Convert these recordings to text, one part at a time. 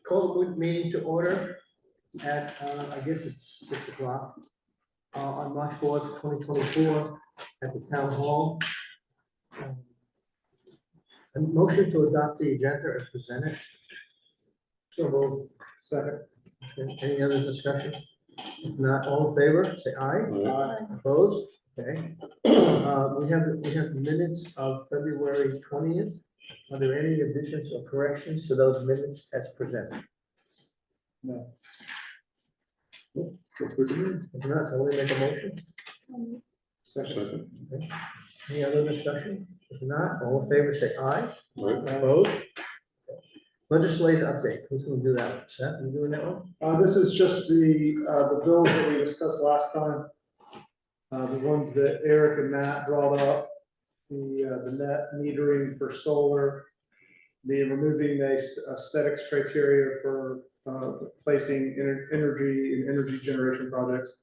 Call the meeting to order at, I guess it's 6 o'clock, on March 4th, 2024, at the town hall. A motion to adopt the agenda as presented. So moved. Second. Okay, any other discussion? If not, all in favor, say aye. Aye. Opposed? Okay. We have minutes of February 20th. Are there any additions or corrections to those minutes as presented? No. If not, somebody make a motion. Second. Okay. Any other discussion? If not, all in favor, say aye. Right. Opposed? Legislative update. Who's going to do that one? Seth, you doing that one? This is just the bills that we discussed last time. The ones that Eric and Matt brought up, the net metering for solar, the removing the aesthetics criteria for placing energy in energy generation projects,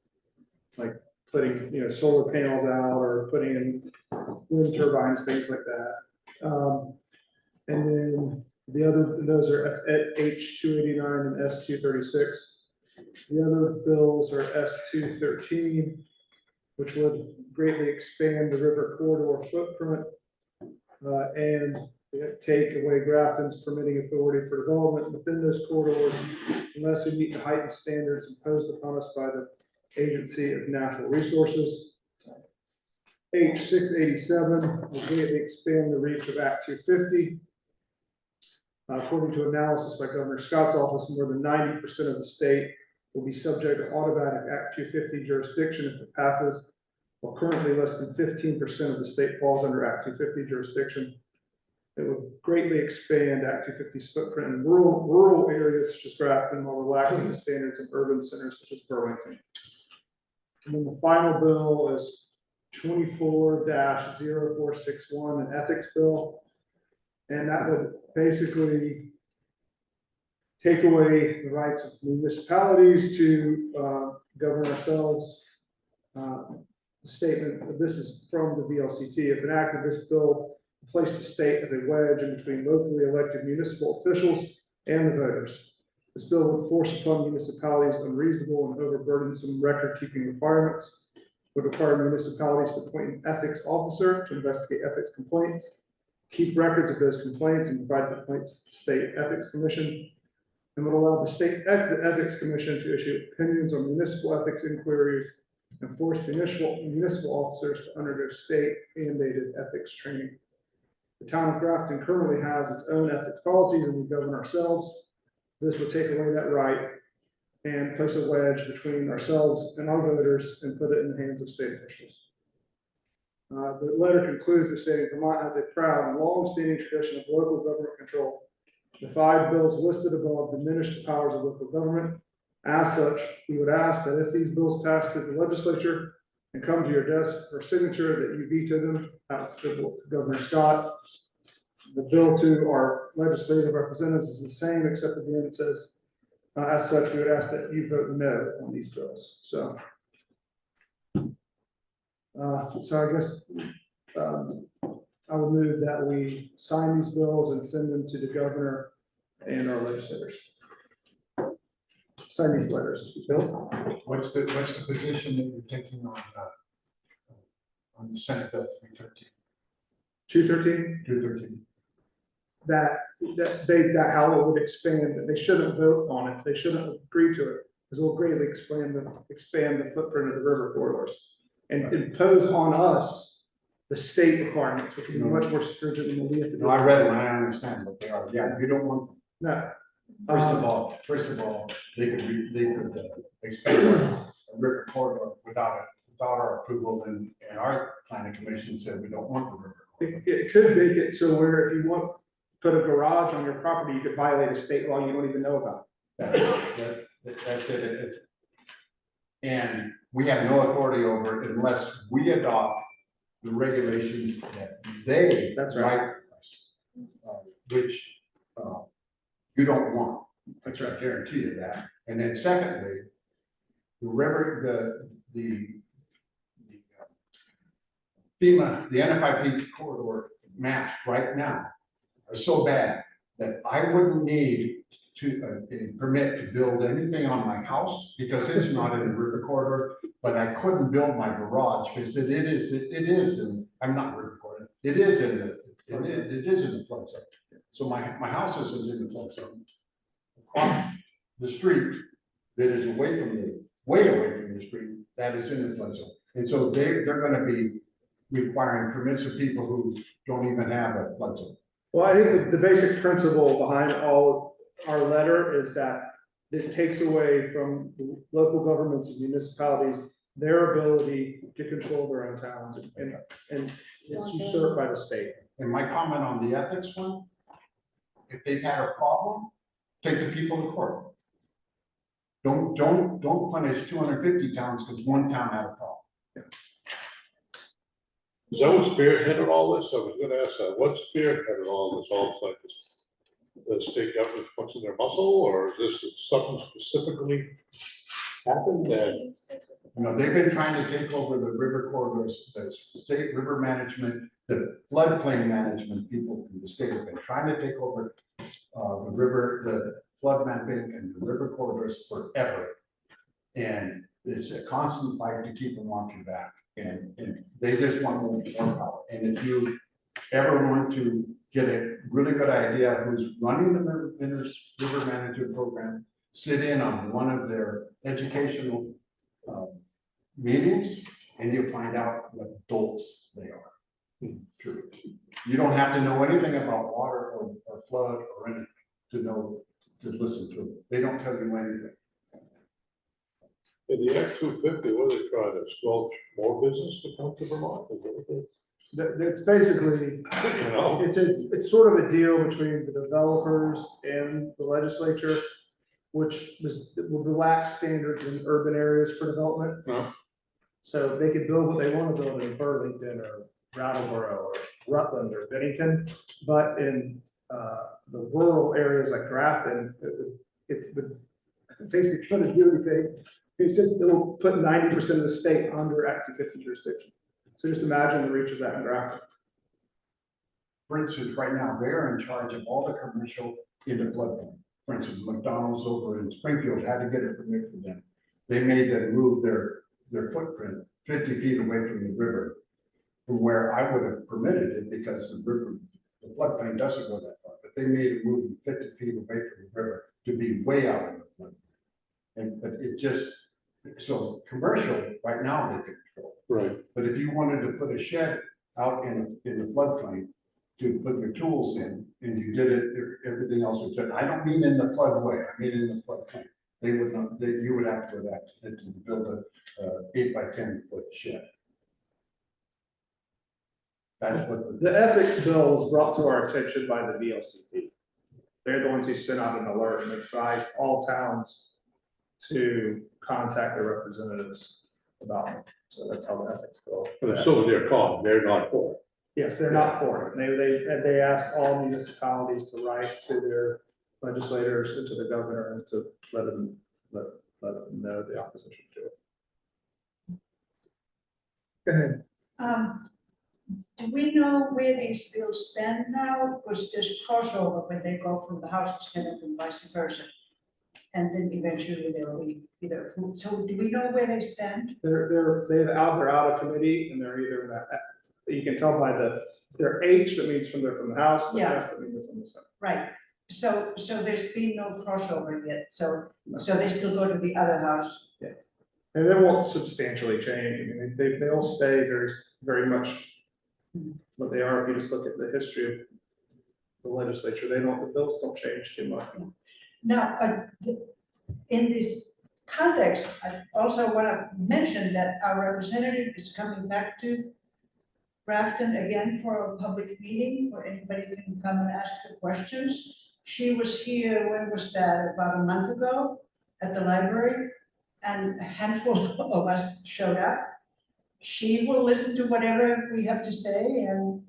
like putting, solar panels out or putting in wind turbines, things like that. And then the other, those are at H289 and S236. The other bills are S213, which would greatly expand the river corridor footprint and take away Grafton's permitting authority for development within those corridors unless we meet the heightened standards imposed upon us by the Agency of Natural Resources. H687 will greatly expand the reach of Act 250. According to analysis by Governor Scott's office, more than 90% of the state will be subject to automatic Act 250 jurisdiction if it passes, while currently less than 15% of the state falls under Act 250 jurisdiction. It would greatly expand Act 250's footprint in rural areas such as Grafton, while relaxing the standards in urban centers such as Burlington. And then the final bill is 24-0461, an ethics bill. And that would basically take away the rights of municipalities to govern ourselves. The statement, this is from the VLCT, if enacted, this bill placed the state as a wedge in between locally elected municipal officials and the voters. This bill would force upon municipalities unreasonable and overburdensome record-keeping requirements, would require municipalities to appoint an ethics officer to investigate ethics complaints, keep records of those complaints and provide the complaints to the State Ethics Commission, and would allow the State Ethics Commission to issue opinions on municipal ethics inquiries and force municipal officers to undergo state mandated ethics training. The town of Grafton currently has its own ethics policies and we govern ourselves. This would take away that right and place a wedge between ourselves and our voters and put it in the hands of state officials. The letter concludes with stating Vermont has a proud and long-standing tradition of local government control. The 5 bills listed above diminish the powers of local government. As such, we would ask that if these bills pass through the legislature and come to your desk for signature, that you veto them. That's Governor Scott. The bill to our legislative representatives is the same, except at the end it says, as such, we would ask that you vote no on these bills. So I guess I would move that we sign these bills and send them to the governor and our legislators. Sign these letters. Bill? What's the position that you're taking on the Senate Bill 313? 213? 213. That how it would expand, that they shouldn't vote on it. They shouldn't agree to it, because it will greatly expand the footprint of the river corridors and impose on us the state requirements, which will be much more stringent than the leaf. No, I read them. I understand what they are. Yeah, you don't want them. No. First of all, they could expand a river corridor without our approval, and our planning commission said we don't want the river corridor. It could make it so where if you want to put a garage on your property, you could violate a state law you don't even know about. That's it. And we have no authority over it unless we adopt the regulations that they write for us, which you don't want. That's right. I guarantee you that. And then secondly, the FEMA, the NFIP corridor maps right now are so bad that I wouldn't need to, a permit to build anything on my house because it's not in the river corridor, but I couldn't build my garage because it is in, I'm not river corridor, it is in the flood zone. So my house isn't in the flood zone. Across the street that is away from the, way away from the street, that is in the flood zone. And so they're gonna be requiring permits of people who don't even have a flood zone. Well, I think the basic principle behind all our letter is that it takes away from local governments and municipalities their ability to control their own towns, and it's usurped by the state. And my comment on the ethics one, if they've had a problem, take the people to court. Don't punish 250 towns because one town had a problem. Is that what spearheaded all this? I was gonna ask that. What spearheaded all this? All it's like this, the state government flexing their muscle, or is this something specifically happened that? You know, they've been trying to take over the river corridors, the state river management, the floodplain management people from the state have been trying to take over the river, the flood mapping and the river corridors forever. And it's a constant fight to keep them off your back. And they just want more power. And if you ever want to get a really good idea who's running the river management program, sit in on one of their educational meetings, and you'll find out what dolts they are. True. You don't have to know anything about water or flood or anything to know, to listen to them. They don't tell you anything. In the F-250, what are they trying to squelch more business to come to Vermont? Is that what It's basically, you know? it's sort of a deal between the developers and the legislature, which will relax standards in urban areas for development. Yeah. So they can build what they want to build in Burlington or Brattleboro or Rutland or Bennington, but in the rural areas like Grafton, it's basically trying to do anything. He said it'll put 90% of the state under Act 250 jurisdiction. So just imagine the reach of that in Grafton. For instance, right now, they're in charge of all the commercial in the floodplain. For instance, McDonald's over in Springfield had to get a permit from them. They made them move their footprint 50 feet away from the river, from where I would have permitted it because the river, the floodplain doesn't go that far, but they made it move 50 feet away from the river to be way out in the flood. But it just, so commercial, right now they can control. Right. But if you wanted to put a shed out in the floodplain to put your tools in, and you did it, everything else was done. I don't mean in the floodway, I mean in the floodplain. They would not, you would have to go back to build a 8 by 10 foot shed. That's what The ethics bill was brought to our attention by the VLCT. They're the ones who sent out an alert and advised all towns to contact their representatives about it. So that's how the ethics bill. But it's still their call. They're not for it. Yes, they're not for it. They asked all municipalities to write to their legislators and to the governor and to let them know the opposition to it. Go ahead. Do we know where these bills stand now? Because there's crossover when they go from the House to Senate and vice versa. And then eventually they'll be either approved. So do we know where they stand? They're out of committee and they're either in that, you can tell by if they're H, that means they're from the House, if they're Yeah. S, that means they're from the Senate. Right. So there's been no crossover yet. So they still go to the other house. And they won't substantially change. I mean, they all stay very much what they are. If you just look at the history of the legislature, the bills don't change too much. Now, in this context, I also want to mention that our representative is coming back to Grafton again for a public meeting where anybody can come and ask her questions. She was here, when was that? About a month ago at the library, and a handful of us showed up. She will listen to whatever we have to say and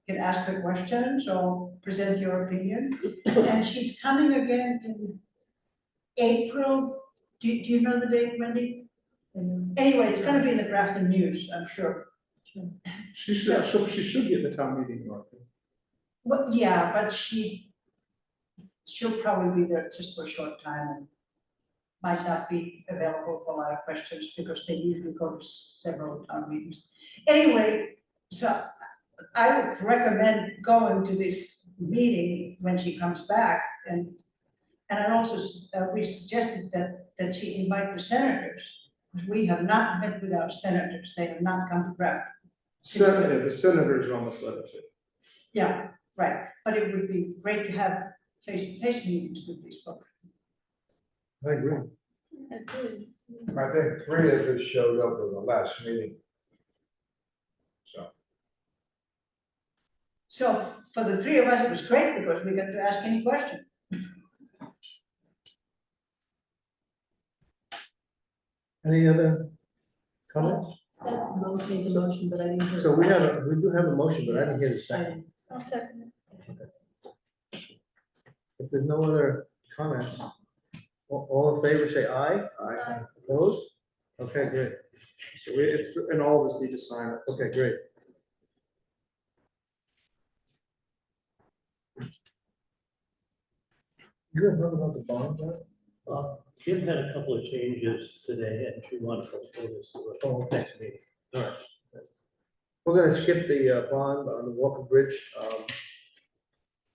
can ask her questions or present your opinion. And she's coming again in April. Do you know the date, Wendy? Anyway, it's gonna be in the Grafton News, I'm sure. She should be at the town meeting. Mark. Well, yeah, but she'll probably be there just for a short time and might not be available for a lot of questions because they usually go to several town meetings. Anyway, so I would recommend going to this meeting when she comes back and I also, we suggested that she invite the senators, because we have not met with our senators, they have not come to Grafton. The senators are on this letter too. Yeah, right, but it would be great to have face-to-face meetings with these folks. I agree. I think 3 of us showed up at the last meeting. So for the three of us, it was great because we got to ask any question. Any other comments? Seth made the motion, but I didn't hear. So we do have a motion, but I didn't hear the second. I'll second If there's no other comments, all in favor, say aye. Aye. Opposed? Okay, great. So and all of us need to sign it. Okay, great. You have heard about the bond, right? Jim had a couple of changes today, and she wanted to postpone this to Oh, the okay. next meeting. All right. We're gonna skip the bond on the Walker Bridge.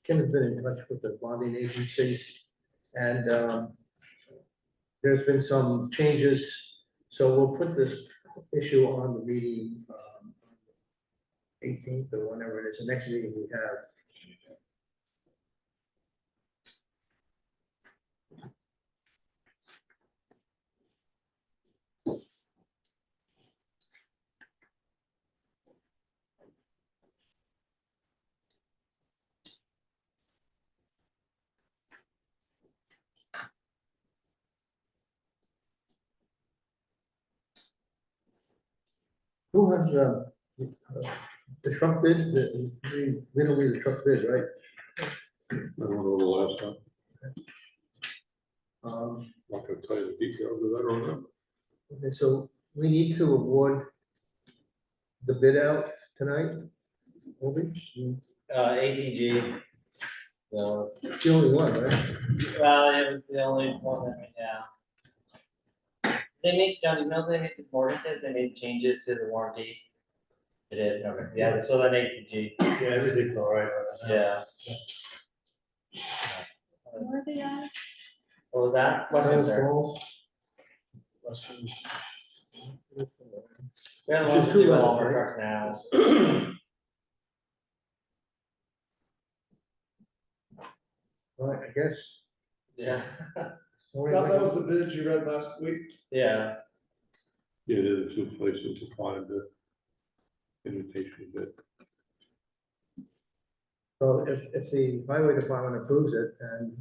Kim has been in touch with the bonding agencies, and there's been some changes, so we'll put this issue on the meeting 18th or whenever it is, the next meeting we have. Who has the truck bid? We don't need the truck bid, right? I don't know the last time. Um, Not gonna tell you the details of that or not. Okay, so we need to award the bid out tonight, Obi? ATG. So, It's the only one, right? well, it was the only one that, yeah. They make, John, you know, they made, Morgan said they made changes to the warranty. They did, okay, yeah, so then ATG, Yeah, everything's all right. yeah. Where are they at? What was that? Westminster. Falls. They're the Which ones is that do two all of levels, our right? trucks now. All right, I guess. Yeah, That was the bid you read last week. yeah, Yeah, they're the 2 places to find the invitation bid. So if the highway department approves it and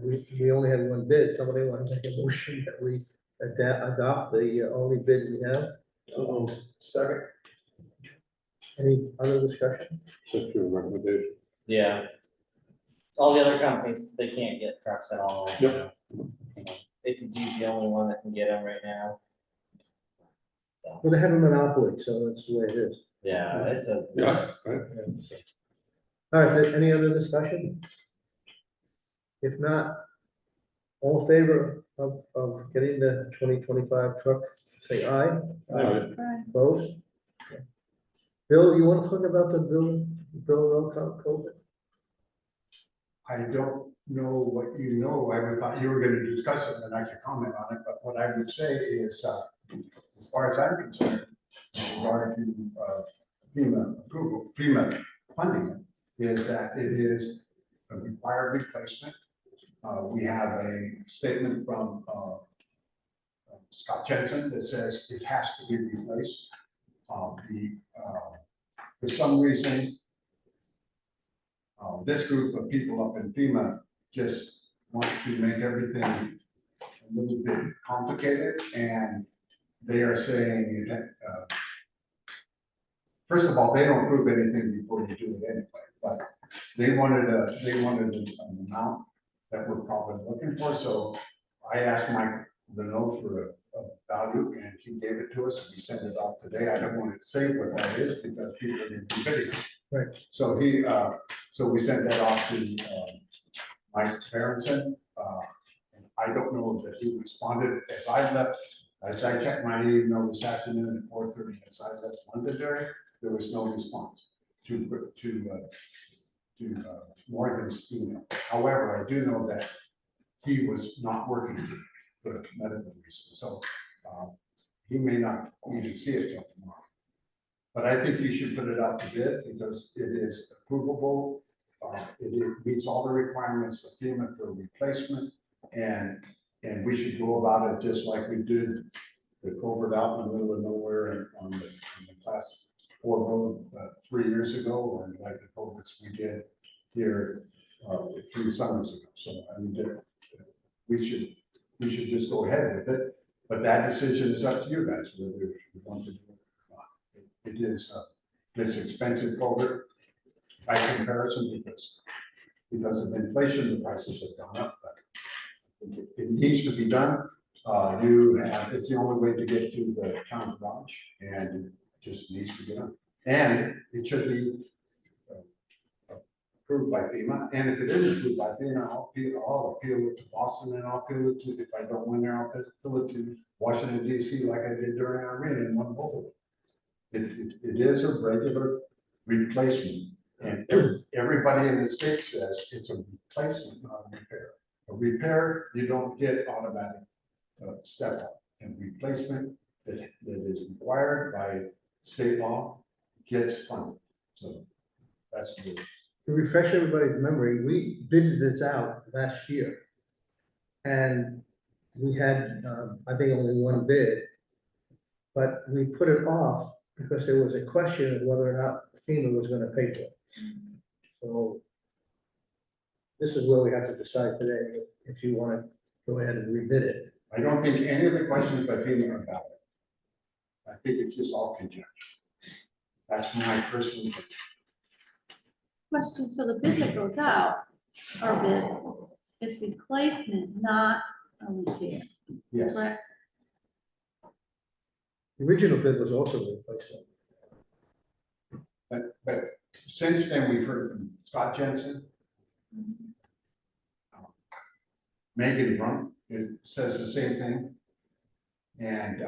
we only have one bid, somebody want to make a motion that we adopt the only bid we have? Second. Any other discussion? Just your recommendation. yeah. All the other companies, they can't get trucks at all. right Yep. now. ATG's the only one that can get them right now. Well, they have a monopoly, so that's the way it is. Yeah, it's a. Yeah, right. All right, so any other discussion? If not, all in favor of getting the 2025 truck, say aye. All right. Opposed? Okay. Bill, you want to talk about the bill road code? I don't know what you know. I thought you were gonna discuss it and I could comment on it, but what I would say is, as far as I'm concerned, in regard to FEMA approval, FEMA funding, is that it is a required replacement. We have a statement from Scott Jensen that says it has to be replaced. For some reason, this group of people up in FEMA just want to make everything a little bit complicated, and they are saying that, first of all, they don't prove anything before you do it anyway, but they wanted an amount that we're probably looking for, so I asked Mike Renault for a value, and he gave it to us, and we sent it out today. I don't want to say what that is, because people are going to be bidding. Right. So so we sent that off to, Mike Berenson. And I don't know that he responded as I left, as I checked my email this afternoon at 4:30, as I left Londonderry, there was no response to Morgan's email. However, I do know that he was not working for medical reasons, so he may not even see it till tomorrow. But I think you should put it out to bid because it is approvable. It meets all the requirements of FEMA for replacement, and we should go about it just like we did the culvert out in the middle of nowhere and on the class 4 road 3 years ago, or like the culverts we did here 3 summers ago. So I mean, we should just go ahead with it, but that decision is up to you guys whether you want to do it or not. It is it's expensive culvert by comparison because of inflation, the prices have gone up, but it needs to be done. It's the only way to get to the town garage, and it just needs to be done. And it should be approved by FEMA, and if it is approved by FEMA, I'll appeal it to Boston, and I'll appeal it to, if I don't win there, I'll appeal it to Washington DC, like I did during our meeting, and won both of them. It is a regular replacement, and everybody in the state says it's a replacement, not a repair. A repair, you don't get automatic step up, and replacement that is required by state law gets funded. So that's good. To refresh everybody's memory, we bidded this out last year. And we had, I think only one bid. But we put it off because there was a question of whether or not FEMA was gonna pay for it. So this is where we have to decide today, if you wanna go ahead and rebid it. I don't think any of the questions by FEMA are valid. I think it's just all conjecture. That's my personal opinion. Question, so the bid that goes out, our bids, it's replacement, not a repair, Yes, correct? The original bid was also a replacement. but since then, we've heard from Scott Jensen. Megan Brunk, it says the same thing. And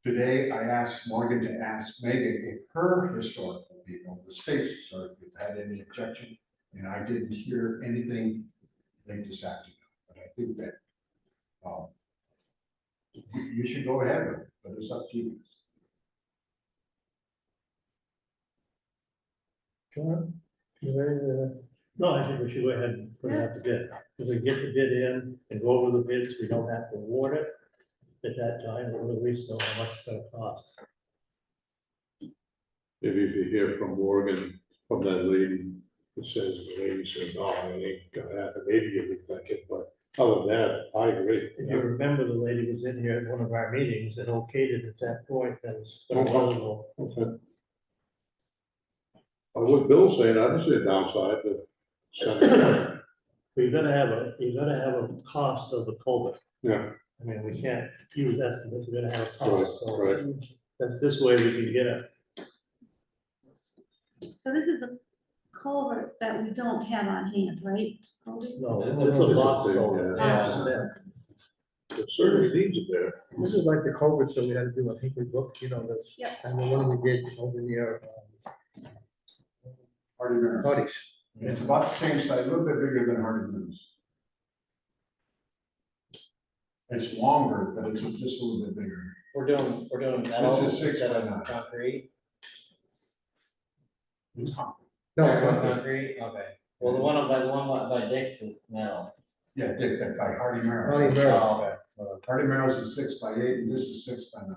today I asked Morgan to ask Megan if her historical people, the state's historical, had any objection. And I didn't hear anything late this afternoon, but I think that you should go ahead with it, but it's up to you. John, you ready to? No, I think we should go ahead and put it out to bid. If we get the bid in and go over the bids, we don't have to award it at that time, we'll at least know how much it's gonna cost. Maybe if you hear from Morgan, from that lady, that says, the lady said, no, it ain't gonna happen, maybe you'll be thinking, but other than that, I agree. If you remember, the lady was in here at one of our meetings and okayed it at that point, that was. Okay. What Bill's saying, I don't see a downside to sending it. You're gonna have a cost of the culvert. Yeah, I mean, we can't use estimates, we're gonna have a Right, cost, so right. that's this way we can get it. So this is a culvert that we don't have on hand, right? Colby? No, It's it's a- a box culvert. Yeah. the service needs it there. This is like the culverts that we had to do, I think we booked, you know, this, Yep. and the one we did over near, Hardy Meadows. Cody's. It's about the same size, a little bit bigger than Hardy Meadows. It's longer, but it's just a little bit bigger. We're doing metal This is 6 instead by of 9. concrete. No, Concrete, okay. Well, the one by Dick's is metal. Yeah, Dick, that by Hardy Hardy Meadows. Meadows. Oh, okay. Hardy Meadows is 6 by 8, and this is 6 by 9.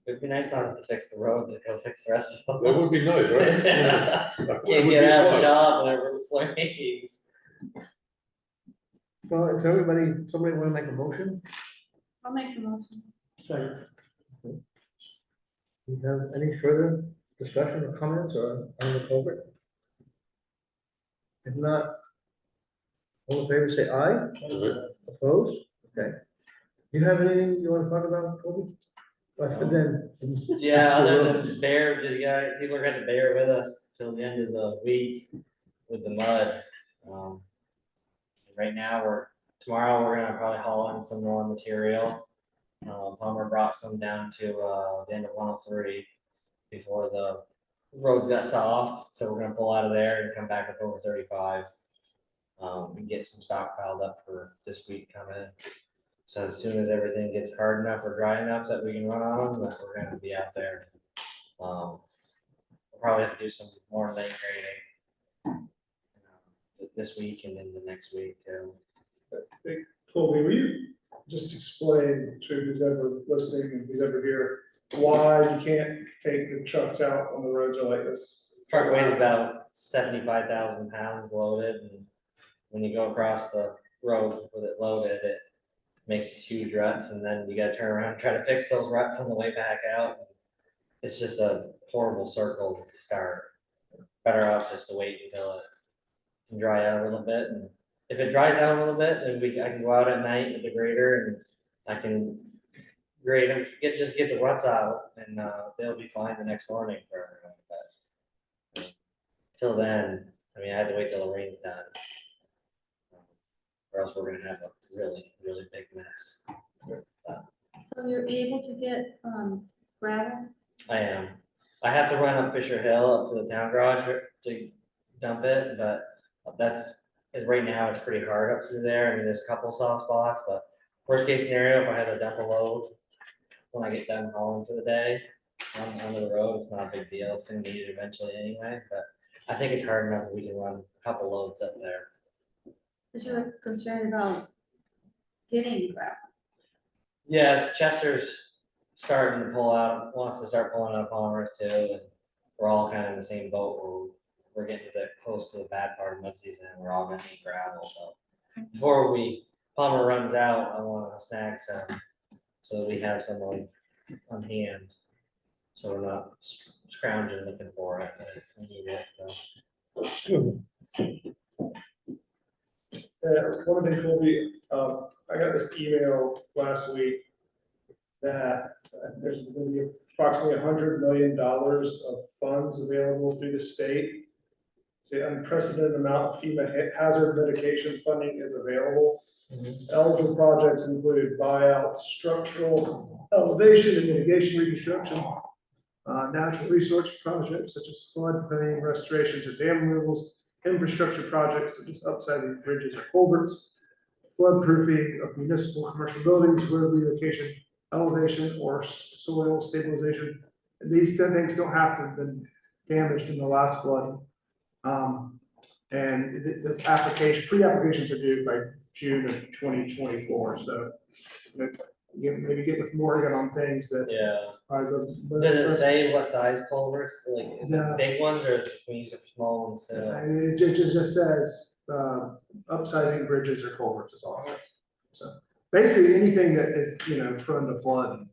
It'd be nice not to fix the road, to go fix the rest of That them. would be nice, right? That Can't would get be out of nice. the job whenever it flames. well, if everybody, somebody wanna make a motion, I'll make the motion. Second. do you have any further discussion or comments or on the culvert? If not, all in favor, say aye. Right. Opposed? Okay. Do you have anything you want to talk about, Kobe? But then. Yeah, other afterwards- than bear, just got, people are gonna bear with us till the end of the week with the mud. Right now, tomorrow, we're gonna probably haul in some more material. Palmer brought some down to, the end of 103 before the roads got soft, so we're gonna pull out of there and come back up over 35. And get some stock piled up for this week coming. So as soon as everything gets hard enough or dry enough that we can run on them, that we're gonna be out there. We'll probably have to do some more lane grading. This week and then the next week too. Hey, Colby, will you just explain to who's ever listening and who's ever here, why you can't take the trucks out when the roads are like this? Truck weighs about 75,000 pounds loaded, and when you go across the road with it loaded, it makes huge ruts, and then you gotta turn around and try to fix those ruts on the way back out. It's just a horrible circle to start. Better off just to wait until it can dry out a little bit, and if it dries out a little bit, then I can go out at night with the grader and I can grade them, just get the ruts out, and they'll be fine the next morning for everyone, but till then, I mean, I had to wait till the rain's done. Or else we're gonna have a really, really big mess. So you're able to get, gravel? I am. I have to run up Fisher Hill up to the town garage to dump it, but right now, it's pretty hard up through there. I mean, there's a couple soft spots, but worst case scenario, if I had to dump a load when I get done hauling for the day on the road, it's not a big deal. It's gonna need it eventually anyway, but I think it's hard enough that we can run a couple loads up there. Because you're concerned about getting gravel. Yes, Chester's starting to wants to start pulling out Palmer's too, and we're all kind of in the same boat where we're getting close to the bad part of mud season and we're all gonna need gravel, so. Before Palmer runs out, I wanna snag some, so we have some on hand. So we're not scrounging looking for it, but we need it, so. One thing, Colby, I got this email last week that there's going to be approximately $100 million of funds available through the state. The unprecedented amount of FEMA hazard mitigation funding is available. Eligible projects include buyouts, structural elevation and mitigation reconstruction, natural resource projects such as floodplain restorations or dam removals, infrastructure projects such as upsizing bridges or culverts, flood proofing of municipal commercial buildings, road relocation, elevation or soil stabilization. And these 10 things don't have to have been damaged in the last flood. And the pre-applications are due by June of 2024. So maybe get with Morgan on things that. Yeah. Does it say what size culverts? Like, is No. it big ones or can we use it for small ones? It just says, upsizing bridges or culverts is all it says. So basically anything that is, prone to flood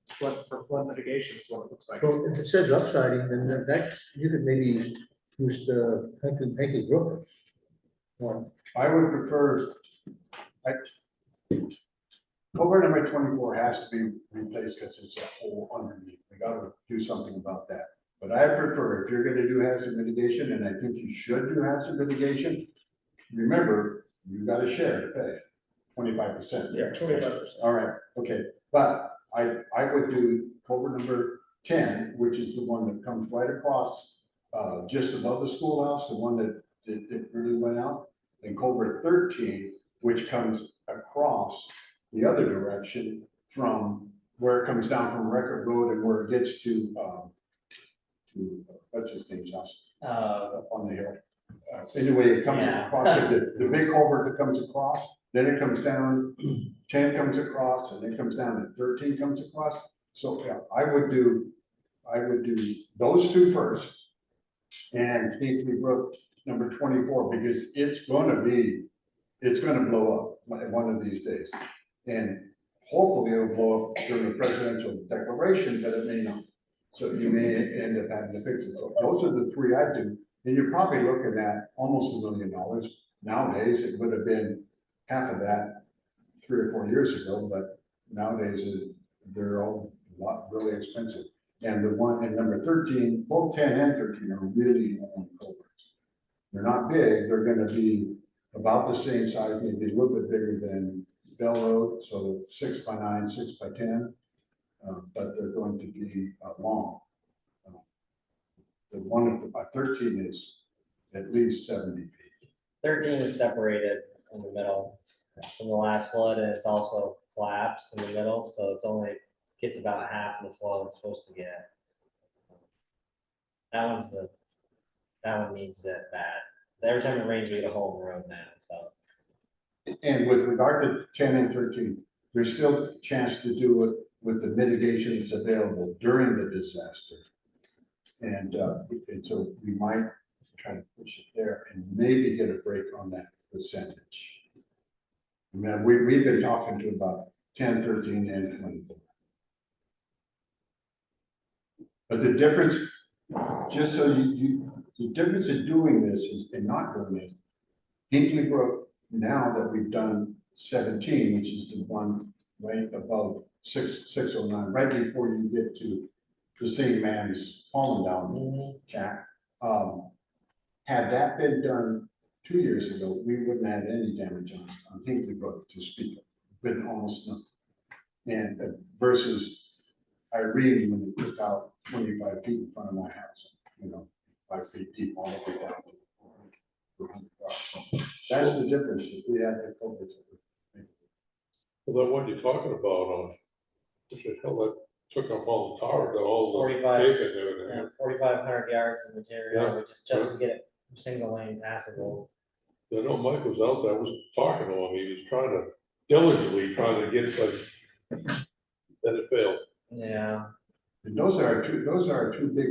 for flood mitigation is what it looks like. Well, if it says upsiding, then that, you could maybe use the Hanky Brook one. I would prefer, culvert number 24 has to be replaced because it's a hole underneath. We gotta do something about that. But I prefer, if you're gonna do hazard mitigation, and I think you should do hazard mitigation, remember, you gotta share to pay 25%. Yeah, 25%. All right, okay, but I would do culvert number 10, which is the one that comes right across, just above the schoolhouse, the one that it really went out, and culvert 13, which comes across the other direction from where it comes down from Record Road and where it gets to what's his name's house? Up on the hill. Anyway, it comes Yeah. across, the big culvert that comes across, then it comes down, 10 comes across, and it comes down, and 13 comes across. So yeah, I would do those two first. And Hinkley Brook number 24, because it's gonna blow up one of these days. And hopefully it'll blow up during the presidential declaration, but it may not. So you may end up having to fix it. So those are the three I do. And you're probably looking at almost $1 million. Nowadays, it would have been half of that 3 or 4 years ago, but nowadays they're all lot, really expensive. And the one in number 13, both 10 and 13 are really long culverts. They're not big, they're gonna be about the same size, maybe a little bit bigger than Bell Road, so 6x9, 6x10. But they're going to be long. The one by 13 is at least 70 feet. 13 is separated in the middle from the last flood, and it's also collapsed in the middle, so it's only gets about half the flow it's supposed to get. That one needs it bad. Every time it rains, we get a hole in the road now, so. And with regard to 10 and 13, there's still a chance to do it with the mitigations available during the disaster. And so we might try to push it there and maybe get a break on that percentage. I mean, we've been talking to about 10, 13, and 24. But the difference, just so the difference in doing this is and not doing it, Hinkley Brook, now that we've done 17, which is the one right above 609, right before you get to the same man's falling down, Jack. Had that been done 2 years ago, we wouldn't have had any damage on Hinkley Brook to speak of, been almost nothing. And versus Irene, when it took out 25 feet in front of my house, 5 feet deep all the way down to 400 yards. So that's the difference. If we had the culverts. Well, then what you're talking about on, the hill that took up all the tar, got all the 45, pavement and everything. Yeah, 4,500 yards of material, Yeah, just to get it single lane passable. I know Mike was out there, I was talking to him, he was diligently trying to get some, then it failed. Yeah, And those are our two big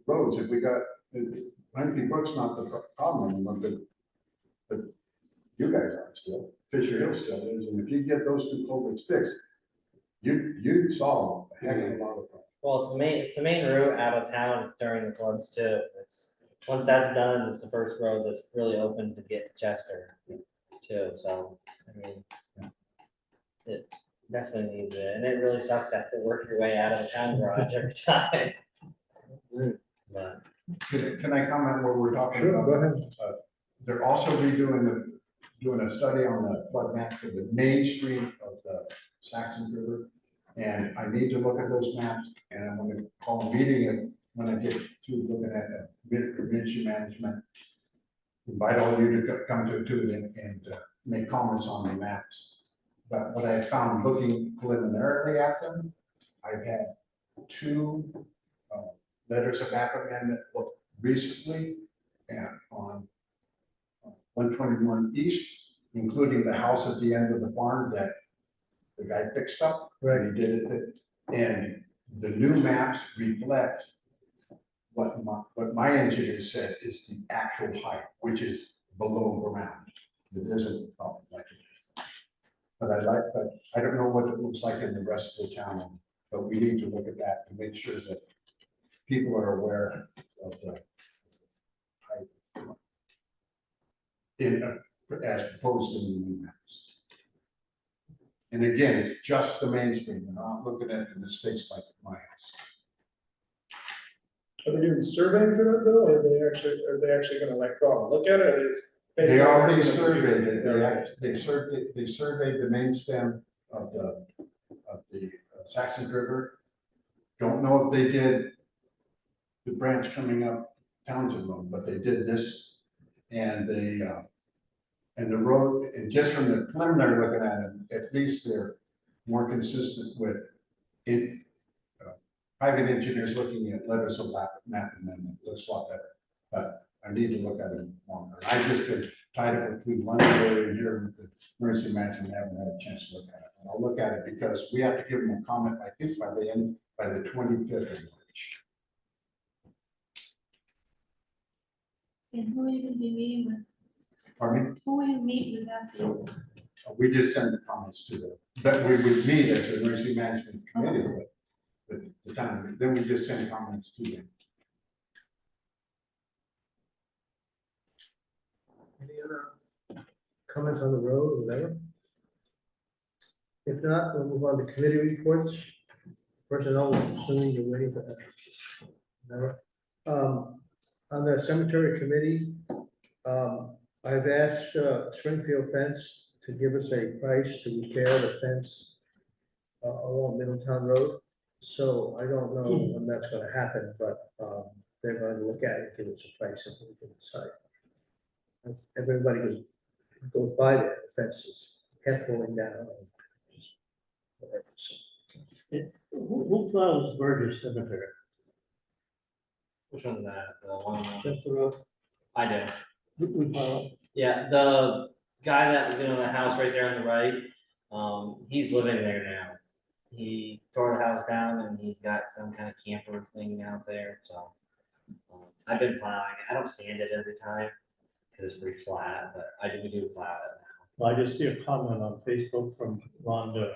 roads. If we got, Hinkley Brook's not the problem anymore, but you guys aren't still. Fisher Hill still is, and if you get those two culverts fixed, you'd solve a heck of a lot of problems. well, it's the main route out of town during the floods too. Once that's done, it's the first road that's really open to get to Chester too, so, I mean, it definitely needs it, and it really sucks to have to work your way out of the town garage every time. But, Can I comment what we're talking about? Sure, go ahead. They're also doing a study on the flood map for the main stream of the Saxon River. And I need to look at those maps, and I'm gonna call a meeting, and when I get to looking at emergency management, invite all of you to come to it and make comments on the maps. But what I found looking preliminarily at them, I've had 2 letters of map amendment look recently, and on 121 East, including the house at the end of the farm that the guy fixed up. Right. He did it, and the new maps reflect what my engineer said is the actual height, which is below ground. It isn't up like it. But I don't know what it looks like in the rest of the town, but we need to look at that to make sure that people are aware of the height as proposed in the new maps. And again, it's just the mainstream. We're not looking at the mistakes like at my house. Are they doing surveying for that bill, or are they actually gonna like go out and look at it, or is? They already surveyed it. They surveyed the main stem of the Saxon River. Don't know if they did the branch coming up Townsend Road, but they did this, and the road, and just from the preliminary looking at it, at least they're more consistent with it. Private engineers looking at letters of map amendment, looks a lot better, but I need to look at it longer. I've just been tied up between one area and here with the emergency management, haven't had a chance to look at it. And I'll look at it because we have to give them a comment, I think by the 25th of March. And who are you gonna be meeting with? Pardon me? Who will you meet with after? We just send the comments to them, that we would meet as the emergency management committee with the town, then we just send comments to them. Any other comments on the road or whatever? If not, we'll move on to committee reports. personnel, assuming you're waiting for that. No. On the cemetery committee, I've asked Springfield Fence to give us a price to repair the fence along Middletown Road. So I don't know when that's gonna happen, but they're gonna look at it, give us a price and we can decide. If everybody goes by there, the fence is half falling down. and whatever, so. Who plows Burgess Cemetery? Which one's that? The one, Just the road? I do. We plow it. Yeah, the guy that was in the house right there on the right, he's living there now. He tore the house down and he's got some kind of camper thing out there, so. I've been plowing it. I don't sand it every time, cause it's pretty flat, but we do plow it now. Well, I just see a comment on Facebook from Rhonda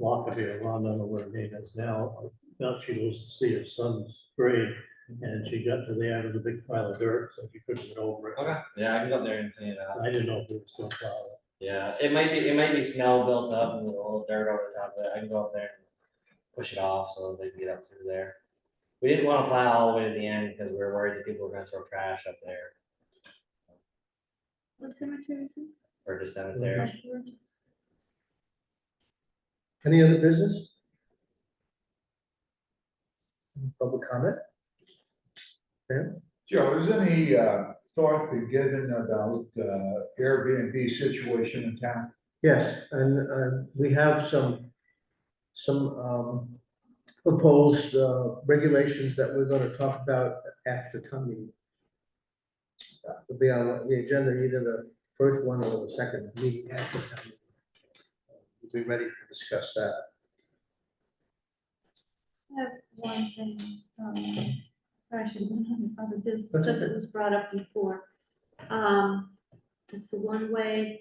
Lockaby. Rhonda, I don't know where her name is now. Now she goes to see her son's grave, and she got to the end of the big pile of dirt, so she couldn't get over it. Okay, yeah, I can go up there and clean it out. I didn't know if it was still plowed. Yeah, it might be snow built up and a little dirt over the top of it. I can go up there and push it off so they can get up through there. We didn't want to plow all the way to the end because we were worried that people were gonna throw trash up there, What cemetery is this? or just cemetery. Any other business? Public comment? Joe, is any thought been given about Airbnb situation in town? Yes, and we have some proposed regulations that we're gonna talk about after town meeting. It'll be on the agenda, either the first one or the second meeting after town meeting. We'll be ready to discuss that. I have one thing, I should have been on other business, That's because okay. it was brought up before. It's a one-way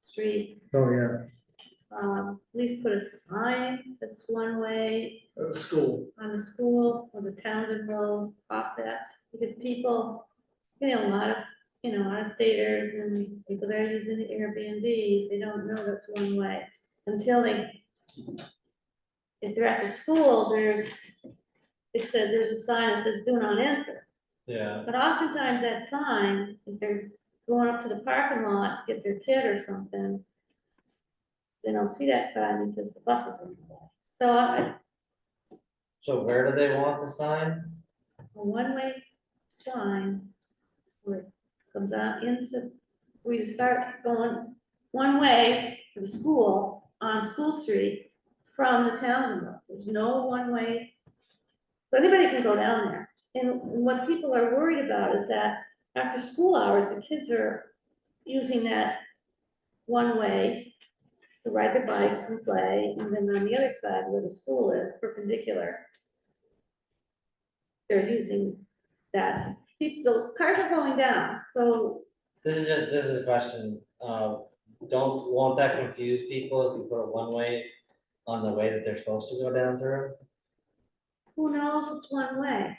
street, Oh, yeah. please put a sign that's one way School. on the school or the Townsend Road off that, because people, a lot of, out of staters and people that are using the Airbnbs, they don't know that's one way until if they're at the school, there's a sign that says do not enter. Yeah, But oftentimes that sign, if they're going up to the parking lot to get their kid or something, they don't see that sign because the buses are in the way. So so where do they want the sign? a one-way sign where it comes out into, where you start going one way to the school on School Street from the Townsend Road. There's no one-way. So anybody can go down there. And what people are worried about is that after school hours, the kids are using that one-way to ride their bikes and play, and then on the other side where the school is perpendicular, they're using that. Those cars are going down, so This is a question, won't that confuse people if you put a one-way on the way that they're supposed to go down through? who knows it's one way?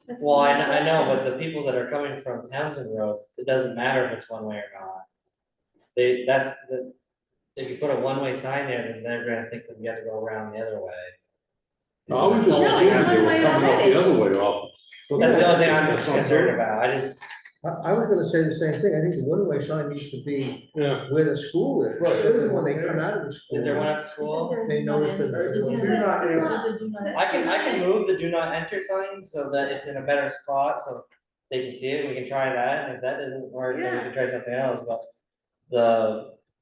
That's Well, I my know, question. but the people that are coming from Townsend Road, it doesn't matter if it's one way or not. If you put a one-way sign there, then they're gonna think that you have to go around the other way. I was just No, it's assuming one they were way coming up already. the other way off. That's the only thing I'm That's not concerned true. about, I was gonna say the same thing. I think the one-way sign needs to be Yeah, where the school is. Right. So that when they come out of the school. is there one at school? They notice that there's Do not enter. I can move the do not enter sign so that it's in a better spot, so they can see it, we can try that, and if that doesn't work, then we can try something else, but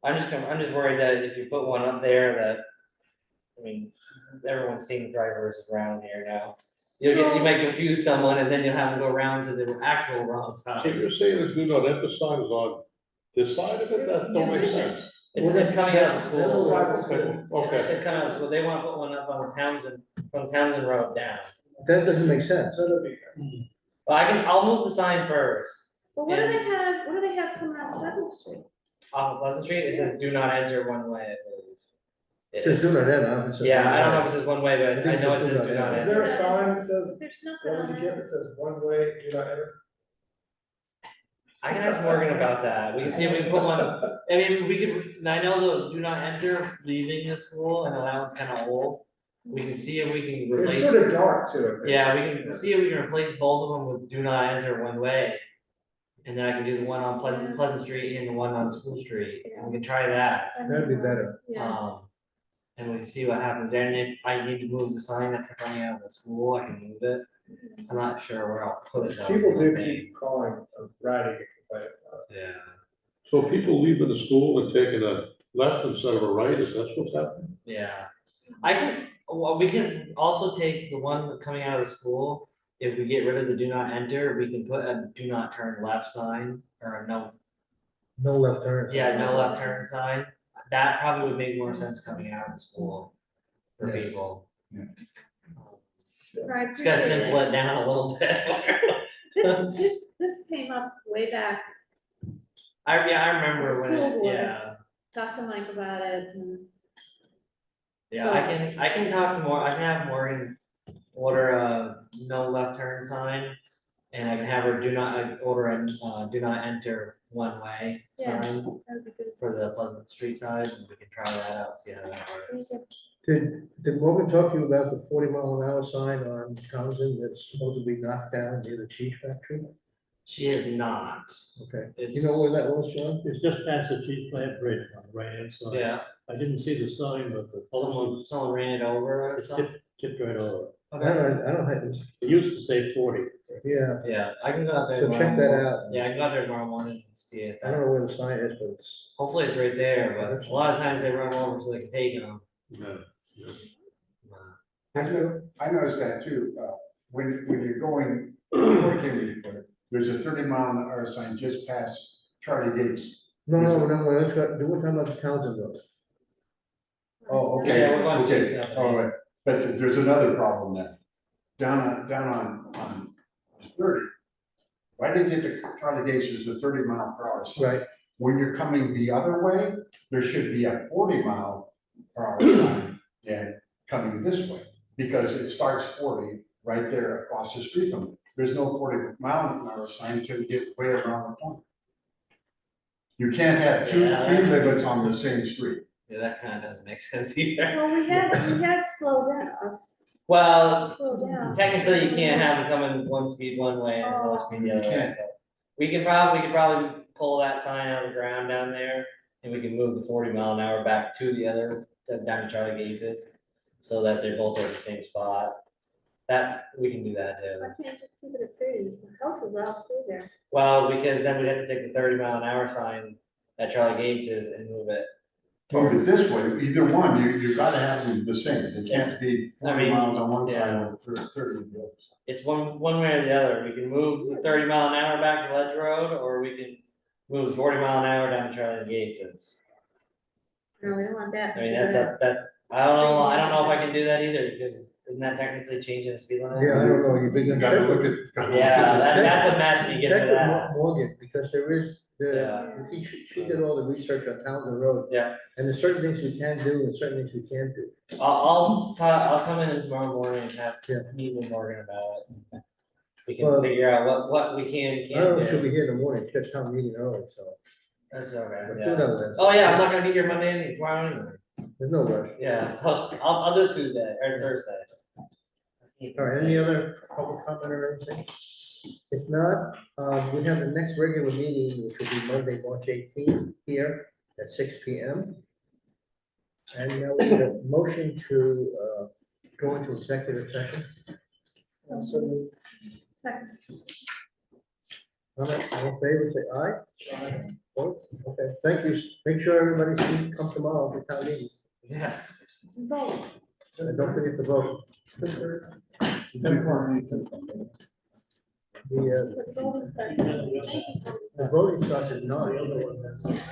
I'm just worried that if you put one up there that, I mean, everyone's seen drivers around here now. You might confuse someone and then you'll have them go around to the actual wrong so side. you're saying the do not enter sign is on this side of it? That don't make sense. It's coming out of the That's school. what I was- Okay. It's coming out of school, they wanna put one up on from Townsend Road down. That doesn't make sense. Well, I'll move the sign first, But what do they have coming out Pleasant Street? off of Pleasant Street, it says do not enter one way, I believe. It says do not enter. I don't know if it says Yeah, I don't know one-way. if it says one way, but I know it says do not Is enter. there a sign that says, There's nothing that on when you get, there. that says one way, do not enter? I can ask Morgan about that, we can see if we can put one, I mean, we could, and I know the do not enter leaving the school, I know that one's kinda old. we can see if we can It's replace. sort of dark too, I think. Yeah, we can see if we can replace both of them with do not enter one way. And then I can do the one on Pleasant Street and the one on School Street, and we can try that. That'd be better. Yeah, And we can see what happens there, and if I need to move the sign after coming out of the school, I can move it. I'm not sure where I'll put it though. is the People do thing. keep calling, writing and complaining about it. Yeah, So people leaving the school and taking a left instead of a right, is that what's happening? yeah. I can, well, we can also take the one coming out of the school, if we get rid of the do not enter, we can put a do not turn left sign, or a no, No left turn. yeah, no left turn sign. That probably would make more sense coming out of the school for Yes. people. I Just gotta appreciate simple it. it down a little bit. This came up way back, I remember when, School board. yeah, talked to Mike about it, and yeah, I can talk more, I can have Morgan order a no left turn sign. And I can have her order a, do not enter one way Yeah. sign that'd be good. for the Pleasant Street side, and we can try that out, and see how that works. Did Morgan talk to you about the 40-mile-an-hour sign on Townsend that's supposed to be knocked down near the cheese factory? She is not, Okay, it's. you know where that was, John? It's just past the cheese plant bridge on the right hand side. Yeah, I didn't see the sign, but the post someone ran it over or was something. tipped right over. I Okay, don't have this, It used to say 40. yeah, yeah, I can go out there so tomorrow. check that morning. out. Yeah, I can go out there tomorrow morning and see if I don't that, know where the sign is, but it's, hopefully it's right there, but a lot of times they run over so they can take them. Yeah. I noticed that too, when you're going, toward Kennedy, there's a 30-mile-an-hour sign just past Charlie Gates. no, we're talking about the Townsend Road. Oh, okay, Yeah, we're going to okay, Chestnut. all right, but there's another problem there. Down on 30, right to get to Charlie Gates, there's a 30-mile-per-hour sign. Right, When you're coming the other way, there should be a 40-mile-per-hour sign, and coming this way, because it starts 40 right there across the street from it. There's no 40-mile-an-hour sign until you get way around the corner. You can't have two Yeah. speed limits on the same street. Yeah, that kind of doesn't make sense either. Well, we had slowed down, Well, slowed down. technically, you can't have them coming one speed one way and another speed the You other way, can't. so. We could probably pull that sign out of the ground down there, and we can move the 40-mile-an-hour back to the other, down to Charlie Gates's. So that they're both at the same spot. That, we can do that too. Why can't you just keep it at 30? The house is out through there. Well, because then we'd have to take the 30-mile-an-hour sign at Charlie Gates's and move it. Move it this way, either one, you gotta have them the same. They can't be I 40 mean, miles on one side yeah. and 30 on the other side. It's one way or the other. We can move the 30-mile-an-hour back to Ledge Road, or we can move the 40-mile-an-hour down to Charlie Gates's. No, we don't want that. I mean, that's I don't know if I can do that either, because isn't that technically changing the speed limit? yeah, I don't know, you've been. You gotta look at. gotta look Yeah, at that's a mess when you get Check to with that. Morgan, because there is, Yeah. she did all the research on Townsend Road. Yeah. And there's certain things we can do and certain things we can't do. I'll come in tomorrow morning and have Yeah. meet with Morgan about it. We Well- can figure out what we can and I don't know can't if she'll do. be here in the morning, she's got town meeting early, so. That's okay, But yeah. who knows? Oh, yeah, I'm not gonna be here Monday and tomorrow anyway. There's no rush. Yeah, so I'll do it Tuesday or Thursday. All right, any other public comment or anything? If not, we have the next regular meeting, which will be Monday, March 18th, here at 6 p.m. And now we have a motion to go into executive session. So, Second. all in favor, say aye. Vote. Okay, thank you. Make sure everybody's come tomorrow for town meeting. Yeah. Vote. And don't forget to vote. The voting starts. Thank you. The voting starts at 9.